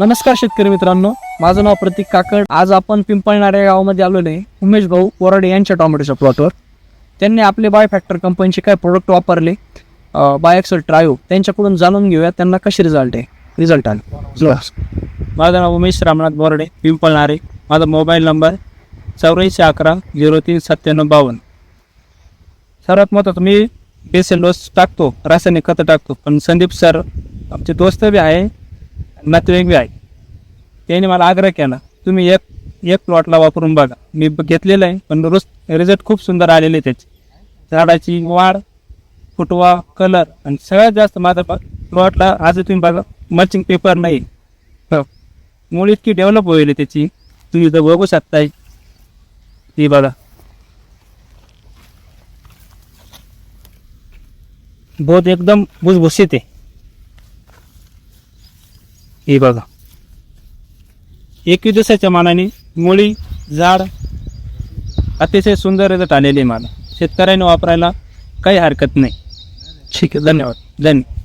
नमस्कार शेतकरी मित्रांनो, माझं नाव प्रतीक काकड. आज आपण पिंपळणाऱ्या गावामध्ये आलेलो आहे उमेश भाऊ कोराडे यांच्या टोमॅटोच्या प्लॉटवर. त्यांनी आपले बाय फॅक्टर कंपनीचे काय प्रोडक्ट वापरले, बायएक्सल ट्रायो, त्यांच्याकडून जाणून घेऊया त्यांना कसे रिझल्ट आले. माझं नाव उमेश रामनाथ बोर्डे, पिंपळणारे. माझा मोबाईल नंबर 8411039752. सर्वात महत्त्वाचं मी बेसल डोस टाकतो, रासायनिक खतं टाकतो, पण संदीप सर आमचे दोस्त बी आहे, नातेवाईक बी आहे. त्याने मला आग्रह केला तुम्ही एक प्लॉटला वापरून बघा. मी घेतलेलं आहे, पण रिझल्ट खूप सुंदर आलेले आहे. त्याची झाडाची वाढ, फुटवा, कलर आणि सगळ्यात जास्त माझा प्लॉटला आज तुम्ही बघा मल्चिंग पेपर नाही, मुळे इतकी डेव्हलप होईल त्याची. तुम्ही इथं बघू शकताय, ती बघा बहुत एकदम भुसभुशीत आहे. ही बघा 21 दिवसाच्या मानाने मुळी झाड अतिशय सुंदर रिझल्ट आलेली आहे. मला शेतकऱ्यांनी वापरायला काही हरकत नाही. ठीक आहे, धन्यवाद. धन्यवाद.